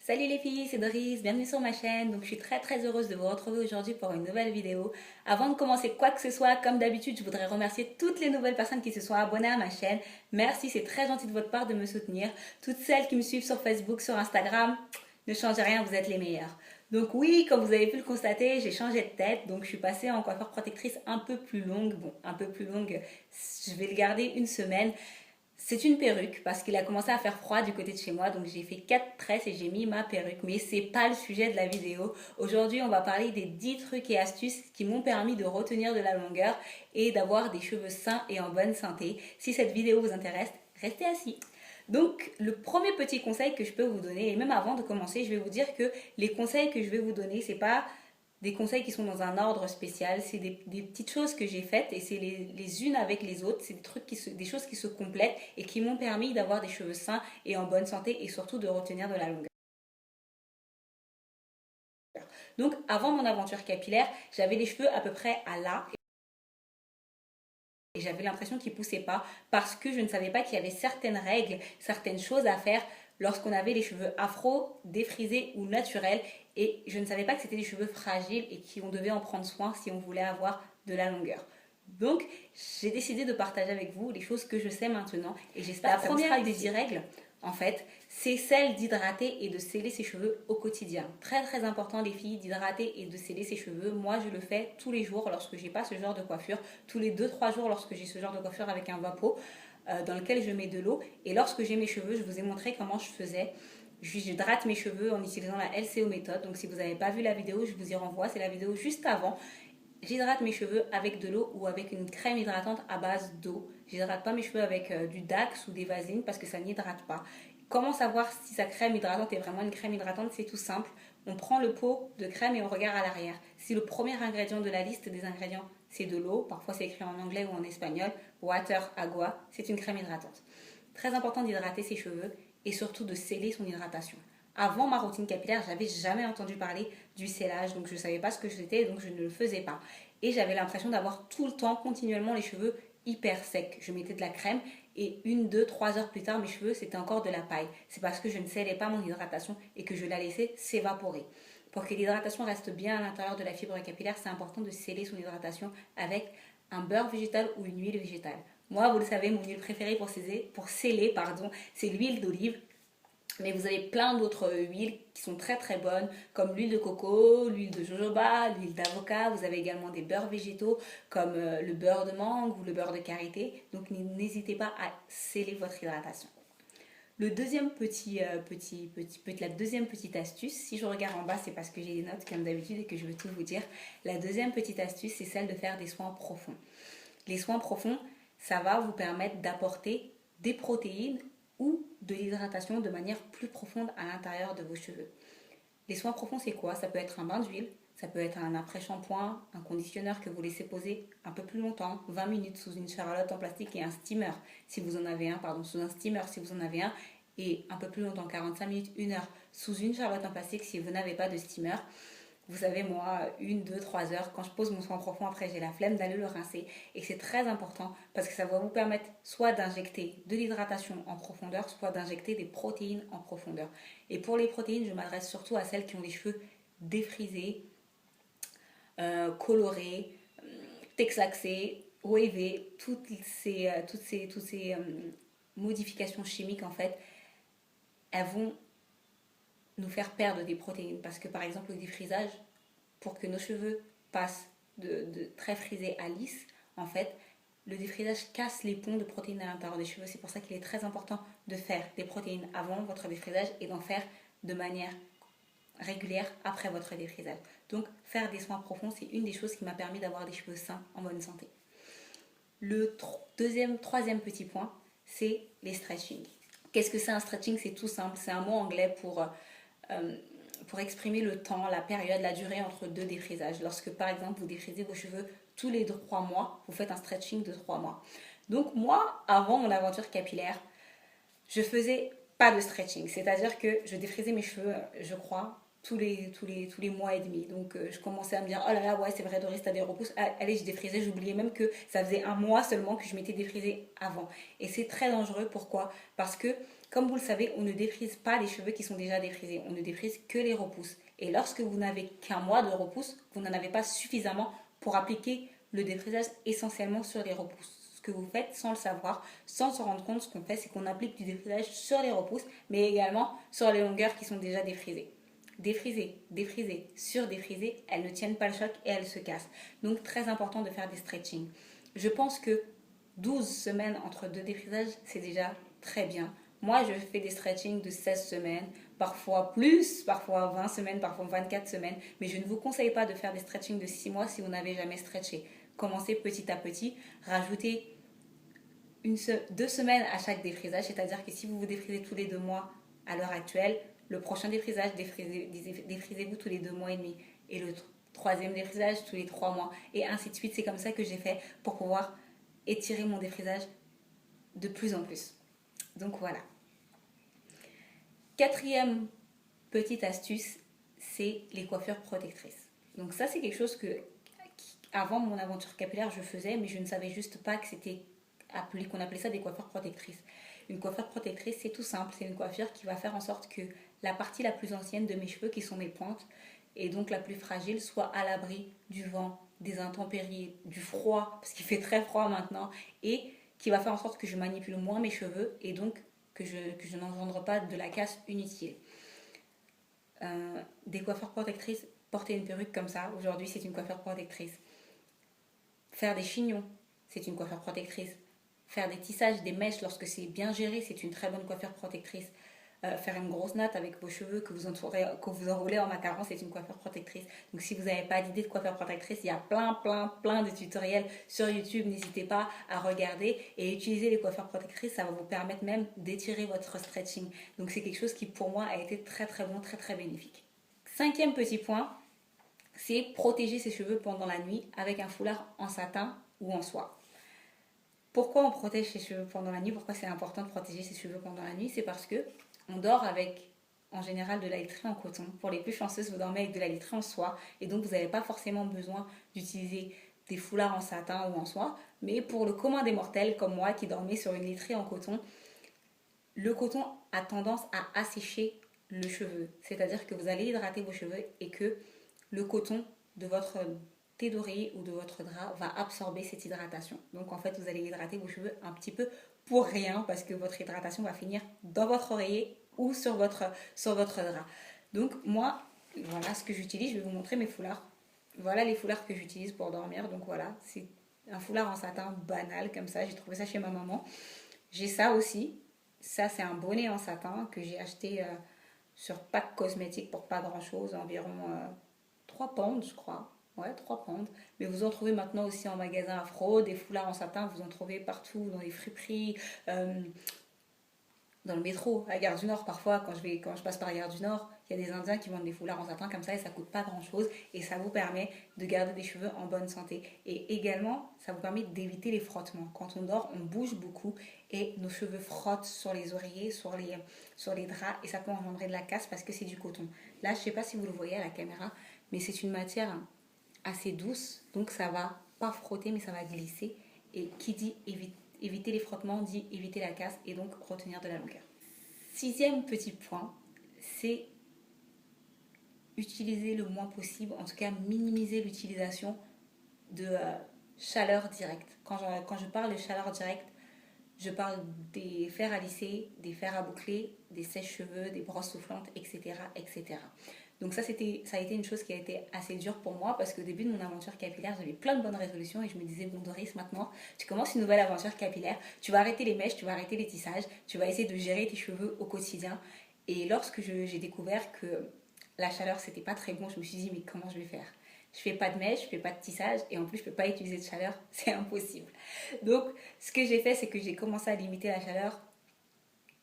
Salut les filles, c'est Doris, bienvenue sur ma chaîne. Donc je suis très heureuse de vous retrouver aujourd'hui pour une nouvelle vidéo. Avant de commencer quoi que ce soit, comme d'habitude, je voudrais remercier toutes les nouvelles personnes qui se sont abonnées à ma chaîne. Merci, c'est très gentil de votre part de me soutenir. Toutes celles qui me suivent sur Facebook, sur Instagram, ne changez rien, vous êtes les meilleures. Donc oui, comme vous avez pu le constater, j'ai changé de tête. Donc je suis passée en coiffure protectrice un peu plus longue. Bon, un peu plus longue, je vais le garder une semaine. C'est une perruque parce qu'il a commencé à faire froid du côté de chez moi, donc j'ai fait 4 tresses et j'ai mis ma perruque. Mais c'est pas le sujet de la vidéo. Aujourd'hui, on va parler des 10 trucs et astuces qui m'ont permis de retenir de la longueur et d'avoir des cheveux sains et en bonne santé. Si cette vidéo vous intéresse, restez assis. Donc, le premier petit conseil que je peux vous donner, et même avant de commencer, je vais vous dire que les conseils que je vais vous donner, c'est pas des conseils qui sont dans un ordre spécial, c'est des petites choses que j'ai faites et c'est les unes avec les autres, c'est des trucs des choses qui se complètent et qui m'ont permis d'avoir des cheveux sains et en bonne santé et surtout de retenir de la longueur. Donc avant mon aventure capillaire, j'avais les cheveux à peu près à là et j'avais l'impression qu'ils ne poussaient pas parce que je ne savais pas qu'il y avait certaines règles, certaines choses à faire lorsqu'on avait les cheveux afro, défrisés ou naturels et je ne savais pas que c'était des cheveux fragiles et qu'on devait en prendre soin si on voulait avoir de la longueur. Donc, j'ai décidé de partager avec vous les choses que je sais maintenant et j'espère que ça vous sera utile. La première des 10 règles, en fait, c'est celle d'hydrater et de sceller ses cheveux au quotidien. Très important les filles, d'hydrater et de sceller ses cheveux. Moi, je le fais tous les jours lorsque j'ai pas ce genre de coiffure, tous les 2-3 jours lorsque j'ai ce genre de coiffure avec un vapeau dans lequel je mets de l'eau. Et lorsque j'ai mes cheveux, je vous ai montré comment je faisais. J'hydrate mes cheveux en utilisant la LCO méthode. Donc si vous n'avez pas vu la vidéo, je vous y renvoie. C'est la vidéo juste avant. J'hydrate mes cheveux avec de l'eau ou avec une crème hydratante à base d'eau. J'hydrate pas mes cheveux avec du Dax ou des Vaseline parce que ça n'hydrate pas. Comment savoir si sa crème hydratante est vraiment une crème hydratante? C'est tout simple. On prend le pot de crème et on regarde à l'arrière. Si le premier ingrédient de la liste des ingrédients c'est de l'eau, parfois c'est écrit en anglais ou en espagnol, water, agua, c'est une crème hydratante. Très important d'hydrater ses cheveux et surtout de sceller son hydratation. Avant ma routine capillaire, j'avais jamais entendu parler du scellage, donc je ne savais pas ce que c'était, donc je ne le faisais pas. Et j'avais l'impression d'avoir tout le temps, continuellement, les cheveux hyper secs. Je mettais de la crème et 1, 2, 3 heures plus tard, mes cheveux, c'était encore de la paille. C'est parce que je ne scellais pas mon hydratation et que je la laissais s'évaporer. Pour que l'hydratation reste bien à l'intérieur de la fibre capillaire, c'est important de sceller son hydratation avec un beurre végétal ou une huile végétale. Moi, vous le savez, mon huile préférée pour sceller, c'est l'huile d'olive. Mais vous avez plein d'autres huiles qui sont très bonnes, comme l'huile de coco, l'huile de jojoba, l'huile d'avocat. Vous avez également des beurres végétaux, comme le beurre de mangue ou le beurre de karité. Donc n'hésitez pas à sceller votre hydratation. La deuxième petite astuce, si je regarde en bas, c'est parce que j'ai des notes comme d'habitude et que je veux tout vous dire. La deuxième petite astuce, c'est celle de faire des soins profonds. Les soins profonds, ça va vous permettre d'apporter des protéines ou de l'hydratation de manière plus profonde à l'intérieur de vos cheveux. Les soins profonds, c'est quoi? Ça peut être un bain d'huile, ça peut être un après-shampoing, un conditionneur que vous laissez poser un peu plus longtemps, 20 minutes sous une charlotte en plastique et un steamer si vous en avez un, sous un steamer si vous en avez un, et un peu plus longtemps, 45 minutes, 1 heure, sous une charlotte en plastique si vous n'avez pas de steamer. Vous savez, moi, 1, 2, 3 heures, quand je pose mon soin profond, après j'ai la flemme d'aller le rincer. Et c'est très important parce que ça va vous permettre soit d'injecter de l'hydratation en profondeur, soit d'injecter des protéines en profondeur. Et pour les protéines, je m'adresse surtout à celles qui ont les cheveux défrisés, colorés, texlaxés, wavés, toutes ces modifications chimiques, en fait, elles vont nous faire perdre des protéines. Parce que par exemple, le défrisage, pour que nos cheveux passent de très frisés à lisse, en fait, le défrisage casse les ponts de protéines à l'intérieur des cheveux. C'est pour ça qu'il est très important de faire des protéines avant votre défrisage et d'en faire de manière régulière après votre défrisage. Donc, faire des soins profonds, c'est une des choses qui m'a permis d'avoir des cheveux sains en bonne santé. Le troisième petit point, c'est les stretching. Qu'est-ce que c'est un stretching? C'est tout simple, c'est un mot anglais pour exprimer le temps, la période, la durée entre deux défrisages. Lorsque par exemple vous défrisez vos cheveux tous les 3 mois, vous faites un stretching de 3 mois. Donc moi, avant mon aventure capillaire, je faisais pas de stretching, c'est-à-dire que je défrisais mes cheveux, je crois, tous les mois et demi. Donc je commençais à me dire, oh là là, ouais, c'est vrai, Doris, t'as des repousses. Allez, je défrisais. J'oubliais même que ça faisait un mois seulement que je m'étais défrisée avant. Et c'est très dangereux. Pourquoi? Parce que Comme vous le savez, on ne défrise pas les cheveux qui sont déjà défrisés, on ne défrise que les repousses. Et lorsque vous n'avez qu'un mois de repousse, vous n'en avez pas suffisamment pour appliquer le défrisage essentiellement sur les repousses. Ce que vous faites sans le savoir, sans se rendre compte, ce qu'on fait, c'est qu'on applique du défrisage sur les repousses, mais également sur les longueurs qui sont déjà défrisées. Défriser, défriser, surdéfriser, elles ne tiennent pas le choc et elles se cassent. Donc très important de faire des stretching. Je pense que 12 semaines entre deux défrisages, c'est déjà très bien. Moi, je fais des stretching de 16 semaines, parfois plus, parfois 20 semaines, parfois 24 semaines, mais je ne vous conseille pas de faire des stretching de 6 mois si vous n'avez jamais stretché. Commencez petit à petit, rajoutez 2 semaines à chaque défrisage, c'est-à-dire que si vous vous défrisez tous les 2 mois à l'heure actuelle, le prochain défrisage, défrisez-vous tous les 2 mois et demi. Et le troisième défrisage, tous les 3 mois. Et ainsi de suite. C'est comme ça que j'ai fait pour pouvoir étirer mon défrisage de plus en plus. Donc voilà. Quatrième petite astuce, c'est les coiffures protectrices. Donc ça, c'est quelque chose que, avant mon aventure capillaire, je faisais, mais je ne savais juste pas que c'était qu'on appelait ça des coiffures protectrices. Une coiffure protectrice, c'est tout simple. C'est une coiffure qui va faire en sorte que la partie la plus ancienne de mes cheveux, qui sont mes pointes, et donc la plus fragile, soit à l'abri du vent, des intempéries, du froid, parce qu'il fait très froid maintenant, et qui va faire en sorte que je manipule moins mes cheveux, et donc que je n'engendre pas de la casse inutile. Des coiffures protectrices, porter une perruque comme ça, aujourd'hui c'est une coiffure protectrice. Faire des chignons, c'est une coiffure protectrice. Faire des tissages, des mèches lorsque c'est bien géré, c'est une très bonne coiffure protectrice. Faire une grosse natte avec vos cheveux que vous enroulez en macaron, c'est une coiffure protectrice. Donc si vous n'avez pas d'idée de coiffure protectrice, il y a plein de tutoriels sur YouTube. N'hésitez pas à regarder et utiliser les coiffures protectrices. Ça va vous permettre même d'étirer votre stretching. Donc c'est quelque chose qui pour moi a été très bon, très bénéfique. Cinquième petit point, c'est protéger ses cheveux pendant la nuit avec un foulard en satin ou en soie. Pourquoi on protège ses cheveux pendant la nuit? Pourquoi c'est important de protéger ses cheveux pendant la nuit? C'est parce que on dort avec, en général, de la literie en coton. Pour les plus chanceuses, vous dormez avec de la literie en soie. Et donc, vous n'avez pas forcément besoin d'utiliser des foulards en satin ou en soie. Mais pour le commun des mortels, comme moi, qui dormait sur une literie en coton, le coton a tendance à assécher le cheveu. C'est-à-dire que vous allez hydrater vos cheveux et que le coton de votre thé d'oreiller ou de votre drap va absorber cette hydratation. Donc en fait, vous allez hydrater vos cheveux un petit peu pour rien parce que votre hydratation va finir dans votre oreiller ou sur votre drap. Donc moi, voilà ce que j'utilise. Je vais vous montrer mes foulards. Voilà les foulards que j'utilise pour dormir. Donc voilà, c'est un foulard en satin banal comme ça. J'ai trouvé ça chez ma maman. J'ai ça aussi. Ça, c'est un bonnet en satin que j'ai acheté sur Pack Cosmétique pour pas grand chose, environ 3 pounds, je crois. Ouais, 3 pounds. Mais vous en trouvez maintenant aussi en magasin afro, des foulards en satin, vous en trouvez partout, dans les friperies, dans le métro, à Gare du Nord parfois, quand je passe par Gare du Nord, il y a des Indiens qui vendent des foulards en satin comme ça et ça coûte pas grand chose et ça vous permet de garder des cheveux en bonne santé. Et également, ça vous permet d'éviter les frottements. Quand on dort, on bouge beaucoup et nos cheveux frottent sur les oreillers, sur les draps et ça peut engendrer de la casse parce que c'est du coton. Là, je sais pas si vous le voyez à la caméra, mais c'est une matière assez douce, donc ça va pas frotter mais ça va glisser. Et qui dit éviter les frottements dit éviter la casse et donc retenir de la longueur. Sixième petit point, c'est utiliser le moins possible, en tout cas minimiser l'utilisation de chaleur directe. Quand je parle de chaleur directe, je parle des fers à lisser, des fers à boucler, des sèche-cheveux, des brosses soufflantes, etc. etc. Donc ça a été une chose qui a été assez dure pour moi parce qu'au début de mon aventure capillaire, j'avais plein de bonnes résolutions et je me disais, bon Doris, maintenant, tu commences une nouvelle aventure capillaire, tu vas arrêter les mèches, tu vas arrêter les tissages, tu vas essayer de gérer tes cheveux au quotidien. Et lorsque j'ai découvert que la chaleur, c'était pas très bon, je me suis dit, mais comment je vais faire? Je fais pas de mèche, je fais pas de tissage et en plus je peux pas utiliser de chaleur, c'est impossible. Donc ce que j'ai fait, c'est que j'ai commencé à limiter la chaleur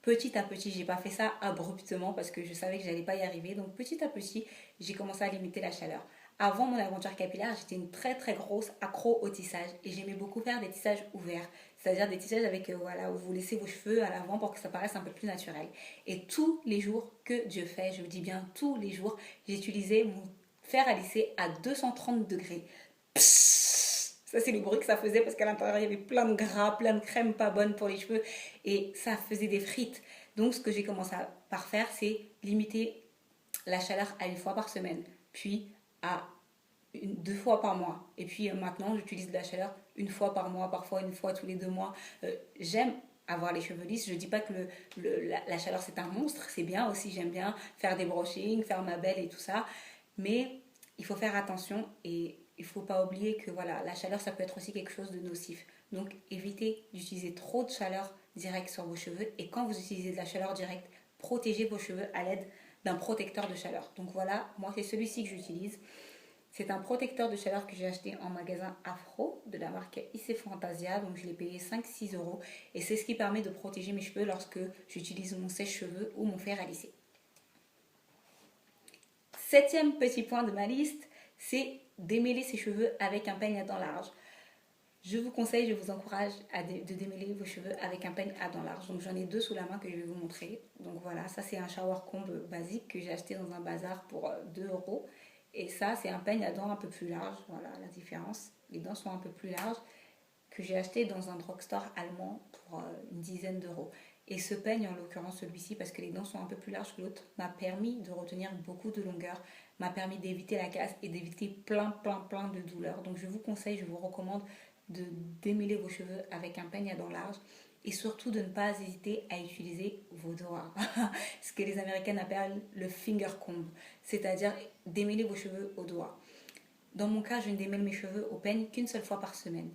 petit à petit. J'ai pas fait ça abruptement parce que je savais que j'allais pas y arriver. Donc petit à petit, j'ai commencé à limiter la chaleur. Avant mon aventure capillaire, j'étais une très grosse accro au tissage et j'aimais beaucoup faire des tissages ouverts, c'est-à-dire des tissages avec où vous laissez vos cheveux à l'avant pour que ça paraisse un peu plus naturel. Et tous les jours que Dieu fait, je vous dis bien tous les jours, j'utilisais mon fer à lisser à 230 degrés. Psst, ça c'est le bruit que ça faisait parce qu'à l'intérieur il y avait plein de gras, plein de crème pas bonne pour les cheveux et ça faisait des frites. Donc ce que j'ai commencé par faire, c'est limiter la chaleur à une fois par semaine, puis à deux fois par mois. Et puis maintenant, j'utilise de la chaleur une fois par mois, parfois une fois tous les 2 mois. J'aime avoir les cheveux lisses. Je dis pas que la chaleur c'est un monstre, c'est bien aussi, j'aime bien faire des brushings, faire ma belle et tout ça. Mais il faut faire attention et il ne faut pas oublier que voilà, la chaleur ça peut être aussi quelque chose de nocif. Donc évitez d'utiliser trop de chaleur directe sur vos cheveux et quand vous utilisez de la chaleur directe, protégez vos cheveux à l'aide d'un protecteur de chaleur. Donc voilà, moi c'est celui-ci que j'utilise. C'est un protecteur de chaleur que j'ai acheté en magasin Afro de la marque IC Fantasia. Donc je l'ai payé 5-6 euros. Et c'est ce qui permet de protéger mes cheveux lorsque j'utilise mon sèche-cheveux ou mon fer à lisser. Septième petit point de ma liste, c'est démêler ses cheveux avec un peigne à dents larges. Je vous conseille, je vous encourage de démêler vos cheveux avec un peigne à dents larges. Donc j'en ai 2 sous la main que je vais vous montrer. Donc voilà, ça c'est un shower comb basique que j'ai acheté dans un bazar pour 2 euros. Et ça c'est un peigne à dents un peu plus large. Voilà la différence. Les dents sont un peu plus larges que j'ai acheté dans un drugstore allemand pour une dizaine d'euros. Et ce peigne, en l'occurrence celui-ci, parce que les dents sont un peu plus larges que l'autre, m'a permis de retenir beaucoup de longueur, m'a permis d'éviter la casse et d'éviter plein de douleurs. Donc je vous conseille, je vous recommande de démêler vos cheveux avec un peigne à dents larges et surtout de ne pas hésiter à utiliser vos doigts. Ce que les Américaines appellent le finger comb, c'est-à-dire démêler vos cheveux au doigt. Dans mon cas, je ne démêle mes cheveux au peigne qu'une seule fois par semaine.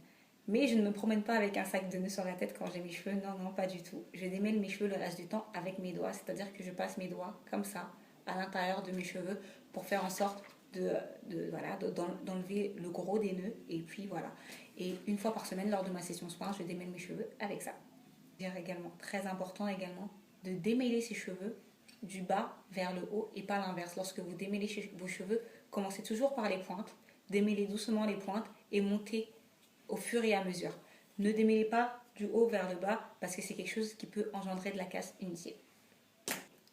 Mais je ne me promène pas avec un sac de nœuds sur la tête quand j'ai mes cheveux. Non, non, pas du tout. Je démêle mes cheveux le reste du temps avec mes doigts. C'est-à-dire que je passe mes doigts comme ça à l'intérieur de mes cheveux pour faire en sorte d'enlever le gros des nœuds. Et puis voilà. Et une fois par semaine, lors de ma session soin, je démêle mes cheveux avec ça. Également, très important également, de démêler ses cheveux du bas vers le haut et pas l'inverse. Lorsque vous démêlez vos cheveux, commencez toujours par les pointes, démêlez doucement les pointes et montez au fur et à mesure. Ne démêlez pas du haut vers le bas parce que c'est quelque chose qui peut engendrer de la casse inutile.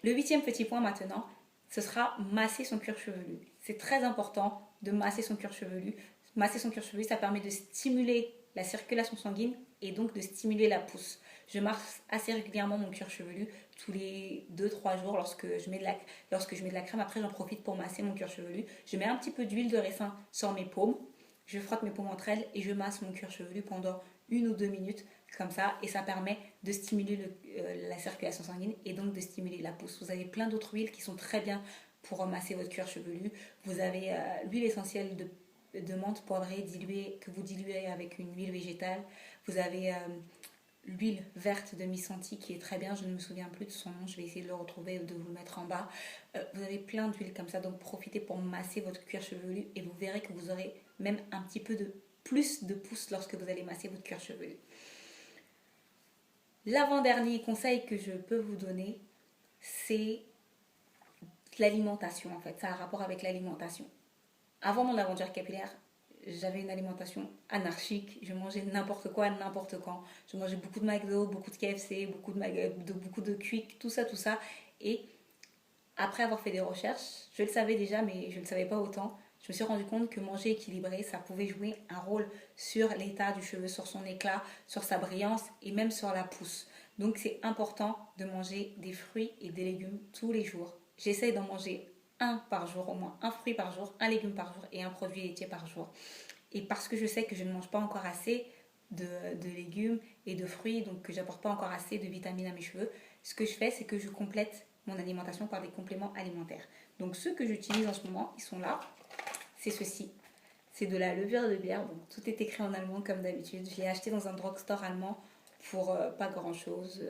Le 8e petit point maintenant, ce sera masser son cuir chevelu. C'est très important de masser son cuir chevelu. Masser son cuir chevelu, ça permet de stimuler la circulation sanguine et donc de stimuler la pousse. Je masse assez régulièrement mon cuir chevelu, tous les 2-3 jours lorsque je mets de la crème. Après, j'en profite pour masser mon cuir chevelu. Je mets un petit peu d'huile de ricin sur mes paumes. Je frotte mes paumes entre elles et je masse mon cuir chevelu pendant 1 ou 2 minutes comme ça et ça permet de stimuler la circulation sanguine et donc de stimuler la pousse. Vous avez plein d'autres huiles qui sont très bien pour masser votre cuir chevelu. Vous avez l'huile essentielle de menthe poivrée que vous diluez avec une huile végétale. Vous avez l'huile verte de Misanti qui est très bien, je ne me souviens plus de son nom, je vais essayer de le retrouver, de vous le mettre en bas. Vous avez plein d'huiles comme ça, donc profitez pour masser votre cuir chevelu et vous verrez que vous aurez même un petit peu plus de pouce lorsque vous allez masser votre cuir chevelu. L'avant-dernier conseil que je peux vous donner, c'est l'alimentation en fait, ça a un rapport avec l'alimentation. Avant mon aventure capillaire, j'avais une alimentation anarchique, je mangeais n'importe quoi, n'importe quand. Je mangeais beaucoup de McDo, beaucoup de KFC, beaucoup de Quick, tout ça. Et après avoir fait des recherches, je le savais déjà, mais je ne le savais pas autant. Je me suis rendu compte que manger équilibré, ça pouvait jouer un rôle sur l'état du cheveu, sur son éclat, sur sa brillance et même sur la pousse. Donc c'est important de manger des fruits et des légumes tous les jours. J'essaye d'en manger un par jour, au moins un fruit par jour, un légume par jour et un produit laitier par jour. Et parce que je sais que je ne mange pas encore assez de légumes et de fruits, donc que j'apporte pas encore assez de vitamines à mes cheveux, ce que je fais, c'est que je complète mon alimentation par des compléments alimentaires. Donc ceux que j'utilise en ce moment, ils sont là. C'est ceci. C'est de la levure de bière. Bon, tout est écrit en allemand comme d'habitude. Je l'ai acheté dans un drugstore allemand pour pas grand chose.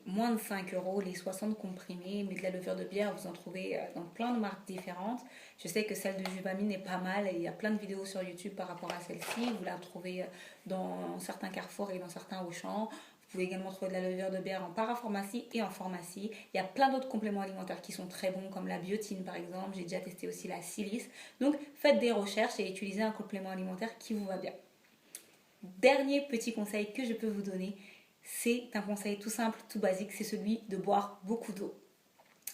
Moins de 5 euros, les 60 comprimés, mais de la levure de bière, vous en trouvez dans plein de marques différentes. Je sais que celle de Juvamine est pas mal et il y a plein de vidéos sur YouTube par rapport à celle-ci. Vous la trouvez dans certains Carrefour et dans certains Auchan. Vous pouvez également trouver de la levure de bière en parapharmacie et en pharmacie. Il y a plein d'autres compléments alimentaires qui sont très bons, comme la biotine par exemple. J'ai déjà testé aussi la silice. Donc faites des recherches et utilisez un complément alimentaire qui vous va bien. Dernier petit conseil que je peux vous donner, c'est un conseil tout simple, tout basique, c'est celui de boire beaucoup d'eau.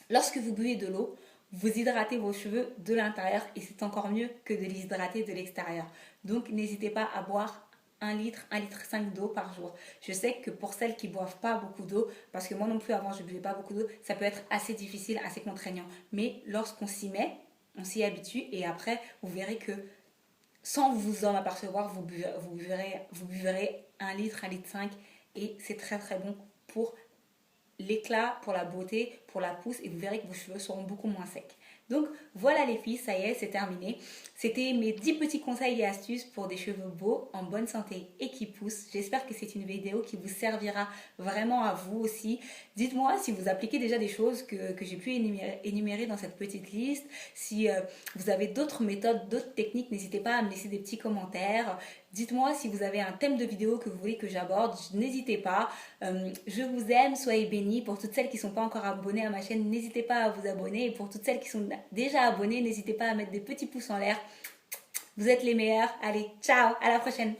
Lorsque vous buvez de l'eau, vous hydratez vos cheveux de l'intérieur et c'est encore mieux que de les hydrater de l'extérieur. Donc n'hésitez pas à boire 1 litre 5 d'eau par jour. Je sais que pour celles qui boivent pas beaucoup d'eau, parce que moi non plus avant je buvais pas beaucoup d'eau, ça peut être assez difficile, assez contraignant. Mais lorsqu'on s'y met, on s'y habitue et après vous verrez que sans vous en apercevoir, vous buverez 1 litre 5 et c'est très très bon pour l'éclat, pour la beauté, pour la pousse et vous verrez que vos cheveux seront beaucoup moins secs. Donc voilà les filles, ça y est, c'est terminé. C'était mes 10 petits conseils et astuces pour des cheveux beaux, en bonne santé et qui poussent. J'espère que c'est une vidéo qui vous servira vraiment à vous aussi. Dites-moi si vous appliquez déjà des choses que j'ai pu énumérer dans cette petite liste. Si vous avez d'autres méthodes, d'autres techniques, n'hésitez pas à me laisser des petits commentaires. Dites-moi si vous avez un thème de vidéo que vous voulez que j'aborde, n'hésitez pas. Je vous aime, soyez bénis. Pour toutes celles qui ne sont pas encore abonnées à ma chaîne, n'hésitez pas à vous abonner. Et pour toutes celles qui sont déjà abonnées, n'hésitez pas à mettre des petits pouces en l'air. Vous êtes les meilleurs. Allez, ciao, à la prochaine.